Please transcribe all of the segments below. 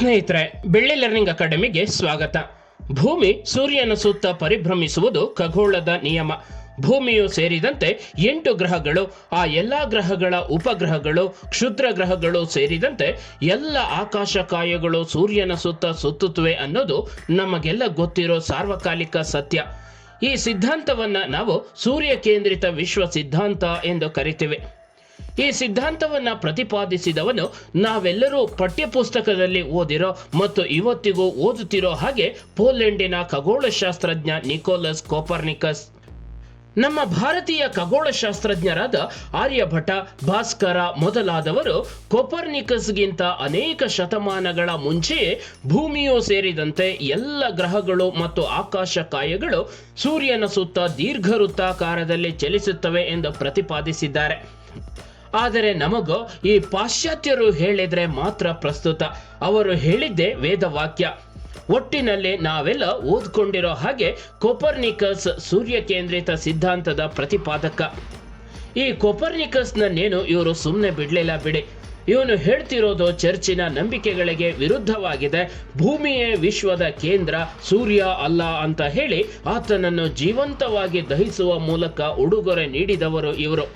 ಸ್ನೇಹಿತರೆ, ಬೆಳ್ಳಿ ಲರ್ನಿಂಗ್ ಅಕಾಡೆಮಿಗೆ ಸ್ವಾಗತ. ಭೂಮಿ ಸೂರ್ಯನ ಸುತ್ತ ಪರಿಭ್ರಮಿಸುವುದು ಖಗೋಳದ ನಿಯಮ. ಭೂಮಿಯು ಸೇರಿದಂತೆ 8 ಗ್ರಹಗಳು, ಆ ಎಲ್ಲ ಗ್ರಹಗಳ ಉಪಗ್ರಹಗಳು, ಕ್ಷುದ್ರ ಗ್ರಹಗಳು ಸೇರಿದಂತೆ ಎಲ್ಲ ಆಕಾಶಕಾಯಗಳು ಸೂರ್ಯನ ಸುತ್ತ ಸುತ್ತುತ್ತವೆ ಅನ್ನೋದು ನಮಗೆಲ್ಲ ಗೊತ್ತಿರೋ ಸಾರ್ವಕಾಲಿಕ ಸತ್ಯ. ಈ ಸಿದ್ಧಾಂತವನ್ನ ನಾವು ಸೂರ್ಯ ಕೇಂದ್ರಿತ ವಿಶ್ವ ಸಿದ್ಧಾಂತ ಎಂದು ಕರಿತೇವೆ. ಈ ಸಿದ್ಧಾಂತವನ್ನ ಪ್ರತಿಪಾದಿಸಿದವನು ನಾವೆಲ್ಲರೂ ಪಠ್ಯಪುಸ್ತಕದಲ್ಲಿ ಓದಿರೋ ಮತ್ತು ಇವತ್ತಿಗೂ ಓದುತ್ತಿರೋ ಹಾಗೆ ಪೋಲೆಂಡಿನ ಖಗೋಳಶಾಸ್ತ್ರಜ್ಞ ನಿಕೋಲಸ್ ಕೋಪರ್ನಿಕಸ್. ನಮ್ಮ ಭಾರತೀಯ ಖಗೋಳಶಾಸ್ತ್ರಜ್ಞರಾದ ಆರ್ಯಭಟ, ಭಾಸ್ಕರ ಮೊದಲಾದವರು ಕೋಪರ್ನಿಕಸ್ಗಿಂತ ಅನೇಕ ಶತಮಾನಗಳ ಮುಂಚೆಯೇ ಭೂಮಿಯು ಸೇರಿದಂತೆ ಎಲ್ಲ ಗ್ರಹಗಳು ಮತ್ತು ಆಕಾಶಕಾಯಗಳು ಸೂರ್ಯನ ಸುತ್ತ ದೀರ್ಘವೃತ್ತಾಕಾರದಲ್ಲಿ ಚಲಿಸುತ್ತವೆ ಎಂದು ಪ್ರತಿಪಾದಿಸಿದ್ದಾರೆ. ಆದರೆ ನಮಗೋ ಈ ಪಾಶ್ಚಾತ್ಯರು ಹೇಳಿದ್ರೆ ಮಾತ್ರ ಪ್ರಸ್ತುತ. ಅವರು ಹೇಳಿದ್ದೇ ವೇದವಾಕ್ಯ. ಒಟ್ಟಿನಲ್ಲಿ ನಾವೆಲ್ಲ ಓದ್ಕೊಂಡಿರೋ ಹಾಗೆ ಕೋಪರ್ನಿಕಸ್ ಸೂರ್ಯ ಕೇಂದ್ರಿತ ಸಿದ್ಧಾಂತದ ಪ್ರತಿಪಾದಕ. ಈ ಕೋಪರ್ನಿಕಸ್ನನ್ನೇನು ಇವರು ಸುಮ್ಮನೆ ಬಿಡಲಿಲ್ಲ ಬಿಡಿ. ಇವನು ಹೇಳ್ತಿರೋದು ಚರ್ಚಿನ ನಂಬಿಕೆಗಳಿಗೆ ವಿರುದ್ಧವಾಗಿದೆ. ಭೂಮಿಯೇ ವಿಶ್ವದ ಕೇಂದ್ರ, ಸೂರ್ಯ ಅಲ್ಲ ಅಂತ ಹೇಳಿ ಆತನನ್ನು ಜೀವಂತವಾಗಿ ದಹಿಸುವ ಮೂಲಕ ಉಡುಗೊರೆ ನೀಡಿದವರು ಇವರು.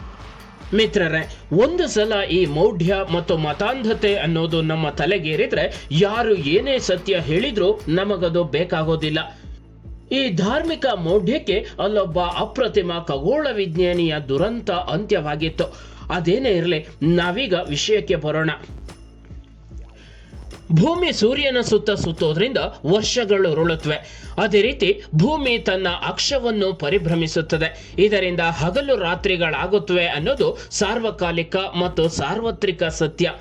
ಮಿತ್ರರೇ, ಒಂದು ಸಲ ಈ ಮೌಢ್ಯ ಮತ್ತು ಮತಾಂಧತೆ ಅನ್ನೋದು ನಮ್ಮ ತಲೆಗೇರಿದ್ರೆ ಯಾರು ಏನೇ ಸತ್ಯ ಹೇಳಿದ್ರೂ ನಮಗದು ಬೇಕಾಗೋದಿಲ್ಲ. ಈ ಧಾರ್ಮಿಕ ಮೌಢ್ಯಕ್ಕೆ ಅಲ್ಲೊಬ್ಬ ಅಪ್ರತಿಮ ಖಗೋಳ ವಿಜ್ಞಾನಿಯ ದುರಂತ ಅಂತ್ಯವಾಗಿತ್ತು. ಅದೇನೇ ಇರಲಿ, ನಾವೀಗ ವಿಷಯಕ್ಕೆ ಬರೋಣ. ಭೂಮಿ ಸೂರ್ಯನ ಸುತ್ತ ಸುತ್ತೋದ್ರಿಂದ ವರ್ಷಗಳು ಉರುಳುತ್ತವೆ. ಅದೇ ರೀತಿ ಭೂಮಿ ತನ್ನ ಅಕ್ಷವನ್ನು ಪರಿಭ್ರಮಿಸುತ್ತದೆ. ಇದರಿಂದ ಹಗಲು ರಾತ್ರಿಗಳಾಗುತ್ತವೆ ಅನ್ನೋದು ಸಾರ್ವಕಾಲಿಕ ಮತ್ತು ಸಾರ್ವತ್ರಿಕ ಸತ್ಯ.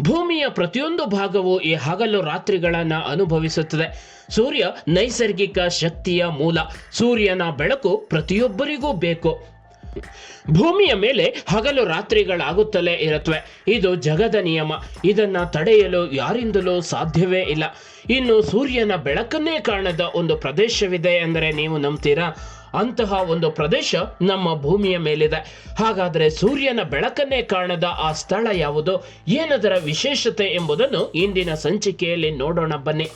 ಭೂಮಿಯ ಪ್ರತಿಯೊಂದು ಭಾಗವು ಈ ಹಗಲು ರಾತ್ರಿಗಳನ್ನು ಅನುಭವಿಸುತ್ತದೆ. ಸೂರ್ಯ ನೈಸರ್ಗಿಕ ಶಕ್ತಿಯ ಮೂಲ. ಸೂರ್ಯನ ಬೆಳಕು ಪ್ರತಿಯೊಬ್ಬರಿಗೂ ಬೇಕು. ಭೂಮಿಯ ಮೇಲೆ ಹಗಲು ರಾತ್ರಿಗಳಾಗುತ್ತಲೇ ಇರುತ್ತವೆ. ಇದು ಜಗದ ನಿಯಮ. ಇದನ್ನ ತಡೆಯಲು ಯಾರಿಂದಲೂ ಸಾಧ್ಯವೇ ಇಲ್ಲ. ಇನ್ನು ಸೂರ್ಯನ ಬೆಳಕನ್ನೇ ಕಾಣದ ಒಂದು ಪ್ರದೇಶವಿದೆ ಅಂದರೆ ನೀವು ನಂಬ್ತೀರಾ? ಅಂತಹ ಒಂದು ಪ್ರದೇಶ ನಮ್ಮ ಭೂಮಿಯ ಮೇಲಿದೆ. ಹಾಗಾದರೆ ಸೂರ್ಯನ ಬೆಳಕನ್ನೇ ಕಾಣದ ಆ ಸ್ಥಳ ಯಾವುದು? ಏನದರ ವಿಶೇಷತೆ ಎಂಬುದನ್ನು ಇಂದಿನ ಸಂಚಿಕೆಯಲ್ಲಿ ನೋಡೋಣ ಬನ್ನಿ.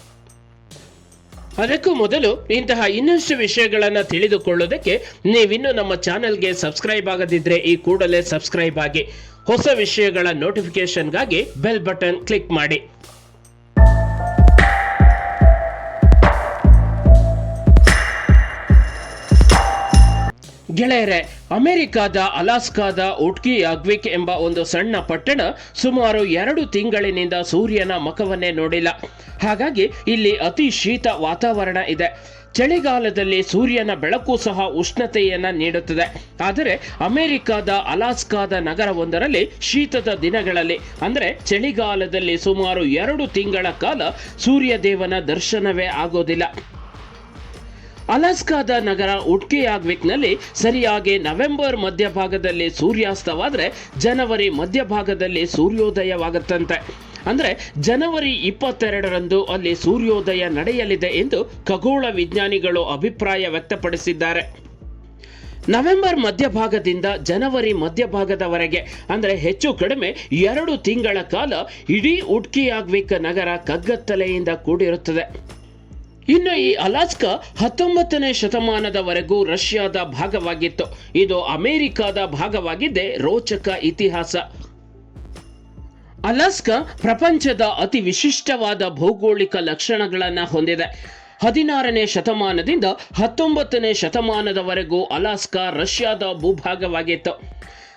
ಅದಕ್ಕೂ ಮೊದಲು ಇಂತಹ ಇನ್ನಷ್ಟು ವಿಷಯಗಳನ್ನು ತಿಳಿದುಕೊಳ್ಳೋದಕ್ಕೆ ನೀವಿನ್ನೂ ನಮ್ಮ ಚಾನೆಲ್ಗೆ ಸಬ್ಸ್ಕ್ರೈಬ್ ಆಗದಿದ್ರೆ ಈ ಕೂಡಲೇ ಸಬ್ಸ್ಕ್ರೈಬ್ ಆಗಿ. ಹೊಸ ವಿಷಯಗಳ ನೋಟಿಫಿಕೇಶನ್ಗಾಗಿ ಬೆಲ್ ಬಟನ್ ಕ್ಲಿಕ್ ಮಾಡಿ. ಗೆಳೆಯರೆ, ಅಮೆರಿಕಾದ ಅಲಾಸ್ಕಾದ ಉಟ್ಕಿಯಾಗ್ವಿಕ್ ಎಂಬ ಒಂದು ಸಣ್ಣ ಪಟ್ಟಣ ಸುಮಾರು 2 ತಿಂಗಳಿನಿಂದ ಸೂರ್ಯನ ಮುಖವನ್ನೇ ನೋಡಿಲ್ಲ. ಹಾಗಾಗಿ ಇಲ್ಲಿ ಅತಿ ಶೀತ ವಾತಾವರಣ ಇದೆ. ಚಳಿಗಾಲದಲ್ಲಿ ಸೂರ್ಯನ ಬೆಳಕು ಸಹ ಉಷ್ಣತೆಯನ್ನ ನೀಡುತ್ತದೆ. ಆದರೆ ಅಮೆರಿಕಾದ ಅಲಾಸ್ಕಾದ ನಗರವೊಂದರಲ್ಲಿ ಶೀತದ ದಿನಗಳಲ್ಲಿ ಅಂದರೆ ಚಳಿಗಾಲದಲ್ಲಿ ಸುಮಾರು 2 ತಿಂಗಳ ಕಾಲ ಸೂರ್ಯದೇವನ ದರ್ಶನವೇ ಆಗೋದಿಲ್ಲ. ಅಲಾಸ್ಕಾದ ನಗರ ಉಟ್ಕಿಯಾಗ್ವಿಕ್ನಲ್ಲಿ ಸರಿಯಾಗಿ ನವೆಂಬರ್ ಮಧ್ಯಭಾಗದಲ್ಲಿ ಸೂರ್ಯಾಸ್ತವಾದರೆ ಜನವರಿ ಮಧ್ಯಭಾಗದಲ್ಲಿ ಸೂರ್ಯೋದಯವಾಗುತ್ತಂತೆ. ಅಂದರೆ ಜನವರಿ 22ರಂದು ಅಲ್ಲಿ ಸೂರ್ಯೋದಯ ನಡೆಯಲಿದೆ ಎಂದು ಖಗೋಳ ವಿಜ್ಞಾನಿಗಳು ಅಭಿಪ್ರಾಯ ವ್ಯಕ್ತಪಡಿಸಿದ್ದಾರೆ. ನವೆಂಬರ್ ಮಧ್ಯಭಾಗದಿಂದ ಜನವರಿ ಮಧ್ಯಭಾಗದವರೆಗೆ ಅಂದರೆ ಹೆಚ್ಚು ಕಡಿಮೆ 2 ತಿಂಗಳ ಕಾಲ ಇಡೀ ಉಟ್ಕಿಯಾಗ್ವಿಕ್ ನಗರ ಕಗ್ಗತ್ತಲೆಯಿಂದ ಕೂಡಿರುತ್ತದೆ. ಇನ್ನು ಈ ಅಲಾಸ್ಕಾ 19ನೇ ಶತಮಾನದವರೆಗೂ ರಷ್ಯಾದ ಭಾಗವಾಗಿತ್ತು. ಇದು ಅಮೆರಿಕಾದ ಭಾಗವಾಗಿದ್ದೇ ರೋಚಕ ಇತಿಹಾಸ. ಅಲಾಸ್ಕಾ ಪ್ರಪಂಚದ ಅತಿ ವಿಶಿಷ್ಟವಾದ ಭೌಗೋಳಿಕ ಲಕ್ಷಣಗಳನ್ನು ಹೊಂದಿದೆ. 16ನೇ ಶತಮಾನದಿಂದ 19ನೇ ಶತಮಾನದವರೆಗೂ ಅಲಾಸ್ಕಾ ರಷ್ಯಾದ ಭೂಭಾಗವಾಗಿತ್ತು.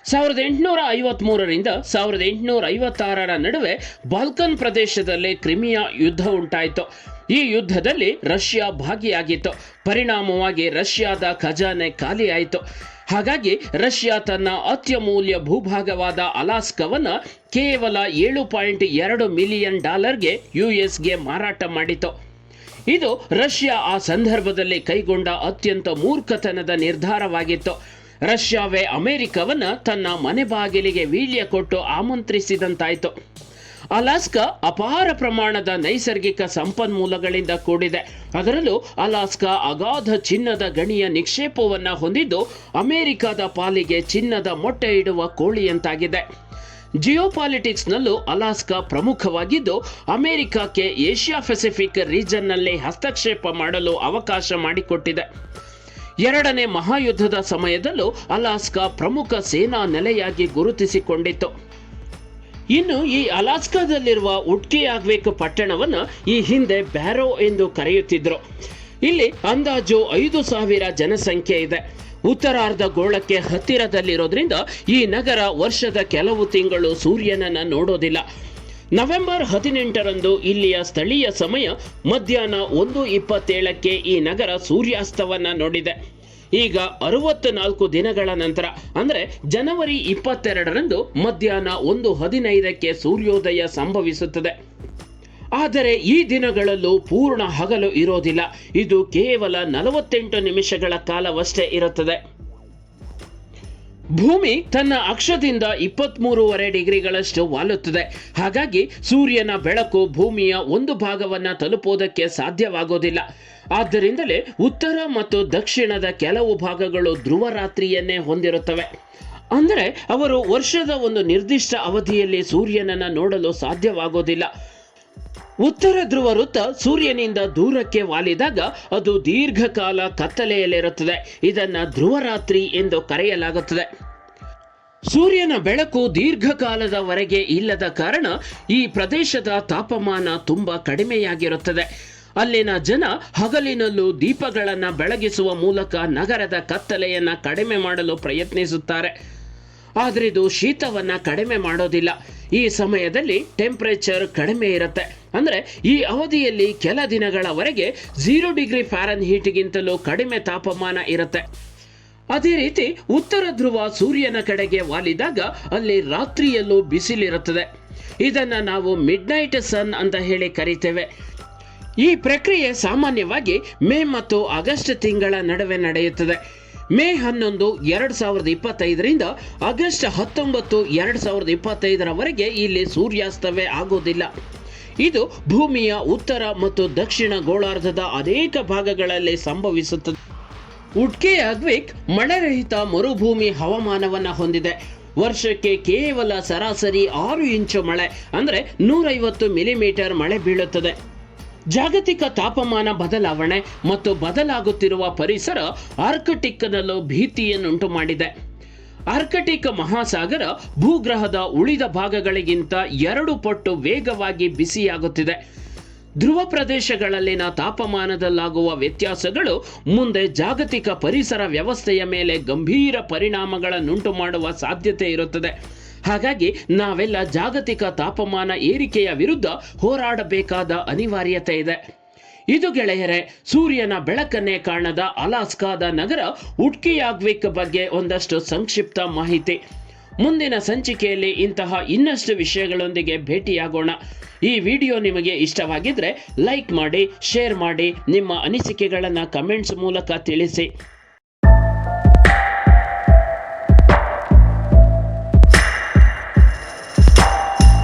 1853ರಿಂದ 1856ರ ನಡುವೆ ಬಾಲ್ಕನ್ ಪ್ರದೇಶದಲ್ಲಿ ಕ್ರಿಮಿಯಾ ಯುದ್ಧ ಉಂಟಾಯಿತು. ಈ ಯುದ್ಧದಲ್ಲಿ ರಷ್ಯಾ ಭಾಗಿಯಾಗಿತ್ತು. ಪರಿಣಾಮವಾಗಿ ರಷ್ಯಾದ ಖಜಾನೆ ಖಾಲಿಯಾಯಿತು. ಹಾಗಾಗಿ ರಷ್ಯಾ ತನ್ನ ಅತ್ಯಮೂಲ್ಯ ಭೂಭಾಗವಾದ ಅಲಾಸ್ಕಾವನ್ನ ಕೇವಲ $7.2 ಮಿಲಿಯನ್ ಯುಎಸ್ಗೆ ಮಾರಾಟ ಮಾಡಿತು. ಇದು ರಷ್ಯಾ ಆ ಸಂದರ್ಭದಲ್ಲಿ ಕೈಗೊಂಡ ಅತ್ಯಂತ ಮೂರ್ಖತನದ ನಿರ್ಧಾರವಾಗಿತ್ತು. ರಷ್ಯಾವೇ ಅಮೆರಿಕವನ್ನ ತನ್ನ ಮನೆ ಬಾಗಿಲಿಗೆ ವೀಳ್ಯ ಕೊಟ್ಟು ಆಮಂತ್ರಿಸಿದಂತಾಯಿತು. ಅಲಾಸ್ಕಾ ಅಪಾರ ಪ್ರಮಾಣದ ನೈಸರ್ಗಿಕ ಸಂಪನ್ಮೂಲಗಳಿಂದ ಕೂಡಿದೆ. ಅದರಲ್ಲೂ ಅಲಾಸ್ಕಾ ಅಗಾಧ ಚಿನ್ನದ ಗಣಿಯ ನಿಕ್ಷೇಪವನ್ನು ಹೊಂದಿದ್ದು ಅಮೆರಿಕದ ಪಾಲಿಗೆ ಚಿನ್ನದ ಮೊಟ್ಟೆ ಇಡುವ ಕೋಳಿಯಂತಾಗಿದೆ. ಜಿಯೋಪಾಲಿಟಿಕ್ಸ್ನಲ್ಲೂ ಅಲಾಸ್ಕಾ ಪ್ರಮುಖವಾಗಿದ್ದು ಅಮೆರಿಕಕ್ಕೆ ಏಷ್ಯಾ ಪೆಸಿಫಿಕ್ ರೀಜನ್ನಲ್ಲಿ ಹಸ್ತಕ್ಷೇಪ ಮಾಡಲು ಅವಕಾಶ ಮಾಡಿಕೊಟ್ಟಿದೆ. ಎರಡನೇ ಮಹಾಯುದ್ಧದ ಸಮಯದಲ್ಲೂ ಅಲಾಸ್ಕಾ ಪ್ರಮುಖ ಸೇನಾ ನೆಲೆಯಾಗಿ ಗುರುತಿಸಿಕೊಂಡಿತ್ತು. ಇನ್ನು ಈ ಅಲಾಸ್ಕಾದಲ್ಲಿರುವ ಉಟ್ಕಿಯಾಗ್ವಿಕ್ ಪಟ್ಟಣವನ್ನು ಈ ಹಿಂದೆ ಬ್ಯಾರೋ ಎಂದು ಕರೆಯುತ್ತಿದ್ರು. ಇಲ್ಲಿ ಅಂದಾಜು 5,000 ಜನಸಂಖ್ಯೆ ಇದೆ. ಉತ್ತರಾರ್ಧಗೋಳಕ್ಕೆ ಹತ್ತಿರದಲ್ಲಿರೋದ್ರಿಂದ ಈ ನಗರ ವರ್ಷದ ಕೆಲವು ತಿಂಗಳು ಸೂರ್ಯನನ್ನು ನೋಡೋದಿಲ್ಲ. ನವೆಂಬರ್ 18ರಂದು ಇಲ್ಲಿಯ ಸ್ಥಳೀಯ ಸಮಯ ಮಧ್ಯಾಹ್ನ 1:27ಕ್ಕೆ ಈ ನಗರ ಸೂರ್ಯಾಸ್ತವನ್ನ ನೋಡಿದೆ. ಈಗ 64 ದಿನಗಳ ನಂತರ ಅಂದರೆ ಜನವರಿ 22ರಂದು ಮಧ್ಯಾಹ್ನ 1:15ಕ್ಕೆ ಸೂರ್ಯೋದಯ ಸಂಭವಿಸುತ್ತದೆ. ಆದರೆ ಈ ದಿನಗಳಲ್ಲೂ ಪೂರ್ಣ ಹಗಲು ಇರೋದಿಲ್ಲ. ಇದು ಕೇವಲ 48 ನಿಮಿಷಗಳ ಕಾಲವಷ್ಟೇ ಇರುತ್ತದೆ. ಭೂಮಿ ತನ್ನ ಅಕ್ಷದಿಂದ 23.5 ಡಿಗ್ರಿಗಳಷ್ಟು ವಾಲುತ್ತದೆ. ಹಾಗಾಗಿ ಸೂರ್ಯನ ಬೆಳಕು ಭೂಮಿಯ ಒಂದು ಭಾಗವನ್ನು ತಲುಪೋದಕ್ಕೆ ಸಾಧ್ಯವಾಗೋದಿಲ್ಲ. ಆದ್ದರಿಂದಲೇ ಉತ್ತರ ಮತ್ತು ದಕ್ಷಿಣದ ಕೆಲವು ಭಾಗಗಳು ಧ್ರುವ ರಾತ್ರಿಯನ್ನೇ ಹೊಂದಿರುತ್ತವೆ. ಅಂದರೆ ಅವರು ವರ್ಷದ ಒಂದು ನಿರ್ದಿಷ್ಟ ಅವಧಿಯಲ್ಲಿ ಸೂರ್ಯನನ್ನು ನೋಡಲು ಸಾಧ್ಯವಾಗೋದಿಲ್ಲ. ಉತ್ತರ ಧ್ರುವ ವೃತ್ತ ಸೂರ್ಯನಿಂದ ದೂರಕ್ಕೆ ವಾಲಿದಾಗ ಅದು ದೀರ್ಘಕಾಲ ಕತ್ತಲೆಯಲ್ಲಿರುತ್ತದೆ. ಇದನ್ನು ಧ್ರುವರಾತ್ರಿ ಎಂದು ಕರೆಯಲಾಗುತ್ತದೆ. ಸೂರ್ಯನ ಬೆಳಕು ದೀರ್ಘಕಾಲದವರೆಗೆ ಇಲ್ಲದ ಕಾರಣ ಈ ಪ್ರದೇಶದ ತಾಪಮಾನ ತುಂಬಾ ಕಡಿಮೆಯಾಗಿರುತ್ತದೆ. ಅಲ್ಲಿನ ಜನ ಹಗಲಿನಲ್ಲೂ ದೀಪಗಳನ್ನು ಬೆಳಗಿಸುವ ಮೂಲಕ ನಗರದ ಕತ್ತಲೆಯನ್ನು ಕಡಿಮೆ ಮಾಡಲು ಪ್ರಯತ್ನಿಸುತ್ತಾರೆ. ಆದರೆ ಇದು ಶೀತವನ್ನು ಕಡಿಮೆ ಮಾಡೋದಿಲ್ಲ. ಈ ಸಮಯದಲ್ಲಿ ಟೆಂಪರೇಚರ್ ಕಡಿಮೆ ಇರುತ್ತೆ. ಅಂದರೆ ಈ ಅವಧಿಯಲ್ಲಿ ಕೆಲ ದಿನಗಳವರೆಗೆ 0 ಡಿಗ್ರಿ ಫ್ಯಾರನ್ಹೀಟ್ಗಿಂತಲೂ ಕಡಿಮೆ ತಾಪಮಾನ ಇರುತ್ತೆ. ಅದೇ ರೀತಿ ಉತ್ತರ ಧ್ರುವ ಸೂರ್ಯನ ಕಡೆಗೆ ವಾಲಿದಾಗ ಅಲ್ಲಿ ರಾತ್ರಿಯಲ್ಲೂ ಬಿಸಿಲಿರುತ್ತದೆ. ಇದನ್ನು ನಾವು ಮಿಡ್ ನೈಟ್ ಸನ್ ಅಂತ ಹೇಳಿ ಕರಿತೇವೆ. ಈ ಪ್ರಕ್ರಿಯೆ ಸಾಮಾನ್ಯವಾಗಿ ಮೇ ಮತ್ತು ಆಗಸ್ಟ್ ತಿಂಗಳ ನಡುವೆ ನಡೆಯುತ್ತದೆ. ಮೇ 11, 2025ರಿಂದ ಆಗಸ್ಟ್ 19, 2025ರವರೆಗೆ ಇಲ್ಲಿ ಸೂರ್ಯಾಸ್ತವೇ ಆಗೋದಿಲ್ಲ. ಇದು ಭೂಮಿಯ ಉತ್ತರ ಮತ್ತು ದಕ್ಷಿಣ ಗೋಳಾರ್ಧದ ಅನೇಕ ಭಾಗಗಳಲ್ಲಿ ಸಂಭವಿಸುತ್ತದೆ. ಉಟ್ಕಿಯಾಗ್ವಿಕ್ ಮಳೆರಹಿತ ಮರುಭೂಮಿ ಹವಾಮಾನವನ್ನು ಹೊಂದಿದೆ. ವರ್ಷಕ್ಕೆ ಕೇವಲ ಸರಾಸರಿ 6 ಇಂಚು ಮಳೆ ಅಂದರೆ 150 ಮಿಲಿಮೀಟರ್ ಮಳೆ ಬೀಳುತ್ತದೆ. ಜಾಗತಿಕ ತಾಪಮಾನ ಬದಲಾವಣೆ ಮತ್ತು ಬದಲಾಗುತ್ತಿರುವ ಪರಿಸರ ಆರ್ಕಟಿಕ್ನಲ್ಲೂ ಭೀತಿಯನ್ನುಂಟು ಮಾಡಿದೆ. ಆರ್ಕಟಿಕ್ ಮಹಾಸಾಗರ ಭೂಗ್ರಹದ ಉಳಿದ ಭಾಗಗಳಿಗಿಂತ 2 ಪಟ್ಟು ವೇಗವಾಗಿ ಬಿಸಿಯಾಗುತ್ತಿದೆ. ಧ್ರುವ ಪ್ರದೇಶಗಳಲ್ಲಿನ ತಾಪಮಾನದಲ್ಲಾಗುವ ವ್ಯತ್ಯಾಸಗಳು ಮುಂದೆ ಜಾಗತಿಕ ಪರಿಸರ ವ್ಯವಸ್ಥೆಯ ಮೇಲೆ ಗಂಭೀರ ಪರಿಣಾಮಗಳನ್ನುಂಟು ಮಾಡುವ ಸಾಧ್ಯತೆ ಇರುತ್ತದೆ. ಹಾಗಾಗಿ ನಾವೆಲ್ಲ ಜಾಗತಿಕ ತಾಪಮಾನ ಏರಿಕೆಯ ವಿರುದ್ಧ ಹೋರಾಡಬೇಕಾದ ಅನಿವಾರ್ಯತೆ ಇದೆ. ಇದು ಗೆಳೆಯರೆ, ಸೂರ್ಯನ ಬೆಳಕನ್ನೇ ಕಾಣದ ಅಲಾಸ್ಕಾದ ನಗರ ಉಟ್ಕಿಯಾಗ್ವಿಕ್ ಬಗ್ಗೆ ಒಂದಷ್ಟು ಸಂಕ್ಷಿಪ್ತ ಮಾಹಿತಿ. ಮುಂದಿನ ಸಂಚಿಕೆಯಲ್ಲಿ ಇಂತಹ ಇನ್ನಷ್ಟು ವಿಷಯಗಳೊಂದಿಗೆ ಭೇಟಿಯಾಗೋಣ. ಈ ವಿಡಿಯೋ ನಿಮಗೆ ಇಷ್ಟವಾಗಿದ್ರೆ ಲೈಕ್ ಮಾಡಿ, ಶೇರ್ ಮಾಡಿ, ನಿಮ್ಮ ಅನಿಸಿಕೆಗಳನ್ನು ಕಮೆಂಟ್ಸ್ ಮೂಲಕ ತಿಳಿಸಿ.